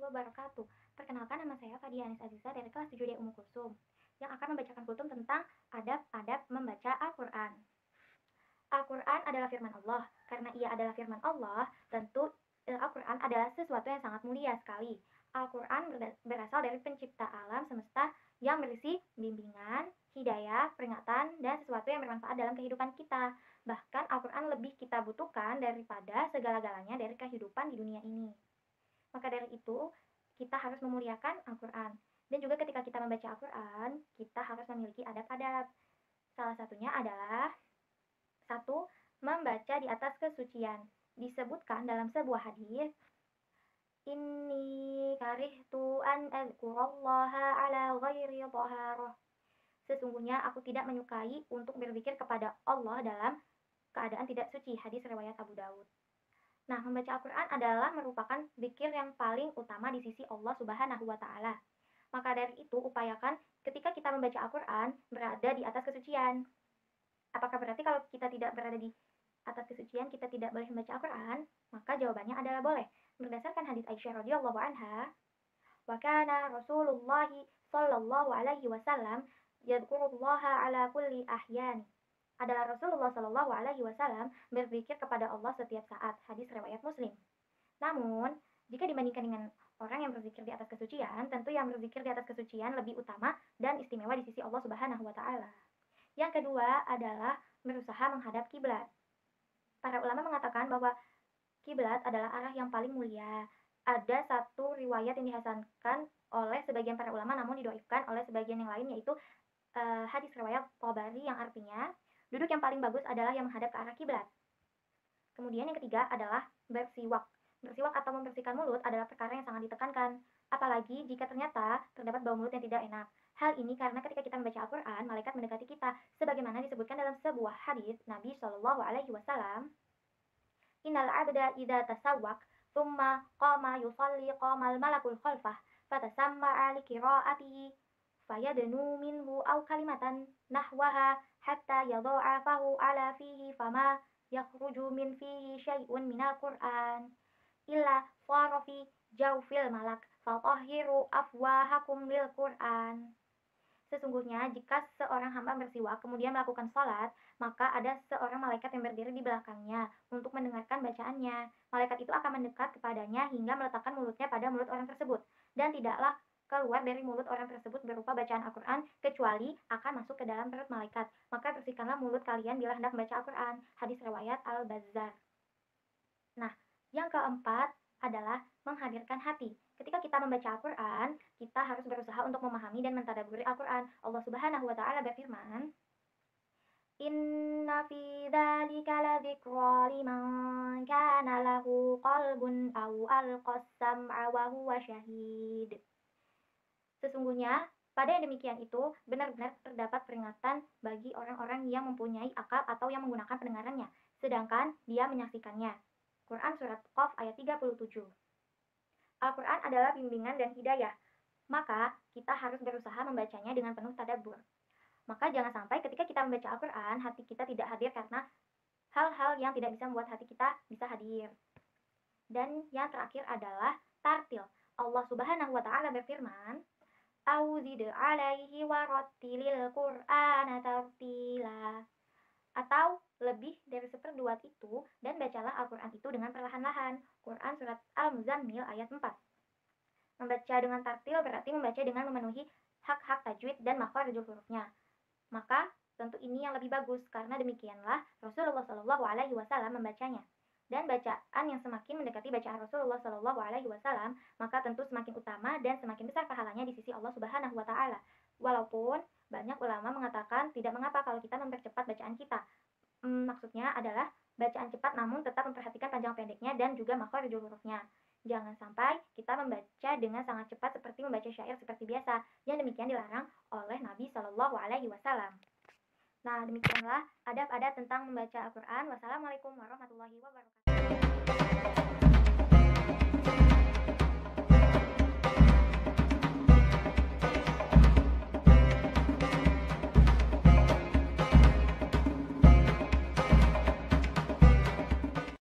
wabarakatuh. Perkenalkan, nama saya Fadia Anis Aziza dari kelas 7D Ummu Kulsum yang akan membacakan kultum tentang adab-adab membaca Al-Quran. Al-Quran adalah firman Allah. Karena ia adalah firman Allah, tentu Al-Quran adalah sesuatu yang sangat mulia sekali. Al-Quran berasal dari pencipta alam semesta yang berisi bimbingan, hidayah, peringatan, dan sesuatu yang bermanfaat dalam kehidupan kita. Bahkan Al-Quran lebih kita butuhkan daripada segala-galanya dari kehidupan di dunia ini. Maka dari itu, kita harus memuliakan Al-Quran. Dan juga ketika kita membaca Al-Quran, kita harus memiliki adab-adab. Salah satunya adalah satu, membaca di atas kesucian. Disebutkan dalam sebuah hadis, Inni karihtu an azkurallaha ala ghairi dhaharah. Sesungguhnya aku tidak menyukai untuk berzikir kepada Allah dalam keadaan tidak suci. Hadis riwayat Abu Daud. Nah, membaca Al-Quran adalah merupakan zikir yang paling utama di sisi Allah Subhanahu wa Ta'ala. Maka dari itu, upayakan ketika kita membaca Al-Quran berada di atas kesucian. Apakah berarti kalau kita tidak berada di atas kesucian, kita tidak boleh membaca Al-Quran? Maka jawabannya adalah boleh. Berdasarkan hadis Aisyah radhiyallahu anha, wa kana Rasulullah sallallahu alaihi wasallam yadhkurullaha ala kulli ahyani. Adalah Rasulullah Shallallahu Alaihi Wasallam berzikir kepada Allah setiap saat. Hadis riwayat Muslim. Namun, jika dibandingkan dengan orang yang berzikir di atas kesucian, tentu yang berzikir di atas kesucian lebih utama dan istimewa di sisi Allah Subhanahu Wa Taala. Yang kedua adalah berusaha menghadap kiblat. Para ulama mengatakan bahwa kiblat adalah arah yang paling mulia. Ada satu riwayat yang dihasankan oleh sebagian para ulama, namun didoifkan oleh sebagian yang lain, yaitu hadis riwayat Tabari yang artinya duduk yang paling bagus adalah yang menghadap ke arah kiblat. Kemudian yang ketiga adalah bersiwak. Bersiwak atau membersihkan mulut adalah perkara yang sangat ditekankan. Apalagi jika ternyata terdapat bau mulut yang tidak enak. Hal ini karena ketika kita membaca Al-Quran, malaikat mendekati kita. Sebagaimana disebutkan dalam sebuah hadis Nabi Shallallahu Alaihi Wasallam, Innal abda idza tasawwak, thumma qama yusalli qamal malakul khalfah, fatasamma'a li qira'atihi, fayadnu minhu aw kalimatan nahwaha hatta yadha'a fahu ala fihi fama yakhruju min fihi syai'un minal Qur'an illa sara fi jawfil malak fatahhiru afwahakum lil Qur'an. Sesungguhnya jika seorang hamba bersiwak kemudian melakukan salat, maka ada seorang malaikat yang berdiri di belakangnya untuk mendengarkan bacaannya. Malaikat itu akan mendekat kepadanya hingga meletakkan mulutnya pada mulut orang tersebut, dan tidaklah keluar dari mulut orang tersebut berupa bacaan Al-Quran, kecuali akan masuk ke dalam perut malaikat. Maka bersihkanlah mulut kalian bila hendak membaca Al-Quran. Hadis riwayat Al-Bazzar. Nah, yang keempat adalah menghadirkan hati. Ketika kita membaca Al-Quran, kita harus berusaha untuk memahami dan mentadabburi Al-Quran. Allah Subhanahu wa Ta'ala berfirman, Inna fi dzalika ladzikra liman kana lahu qalbun aw alqas sam'a wa huwa syahid. Sesungguhnya, pada yang demikian itu, benar-benar terdapat peringatan bagi orang-orang yang mempunyai akal atau yang menggunakan pendengarannya, sedangkan dia menyaksikannya. Quran Surat Qaf ayat 37. Al-Quran adalah bimbingan dan hidayah, maka kita harus berusaha membacanya dengan penuh tadabbur. Maka jangan sampai ketika kita membaca Al-Quran, hati kita tidak hadir karena hal-hal yang tidak bisa membuat hati kita bisa hadir. Dan yang terakhir adalah tartil. Allah Subhanahu wa Ta'ala berfirman, Auzid alaihi warattilil Qur'ana tartila. Atau lebih dari seperdua itu, dan bacalah Al-Quran itu dengan perlahan-lahan. Quran Surat Al-Muzammil ayat 4. Membaca dengan tartil berarti membaca dengan memenuhi hak-hak tajwid dan makharijul hurufnya. Maka tentu ini yang lebih bagus, karena demikianlah Rasulullah Shallallahu Alaihi Wasallam membacanya. Dan bacaan yang semakin mendekati bacaan Rasulullah Shallallahu Alaihi Wasallam, maka tentu semakin utama dan semakin besar pahalanya di sisi Allah Subhanahu Wa Taala. Walaupun banyak ulama mengatakan tidak mengapa kalau kita mempercepat bacaan kita. Maksudnya adalah bacaan cepat namun tetap memperhatikan panjang pendeknya dan juga makharijul hurufnya. Jangan sampai kita membaca dengan sangat cepat seperti membaca syair seperti biasa. Yang demikian dilarang oleh Nabi Shallallahu Alaihi Wasallam. Nah, demikianlah adab-adab tentang membaca Al-Quran. Wassalamualaikum warahmatullahi wabarakatuh.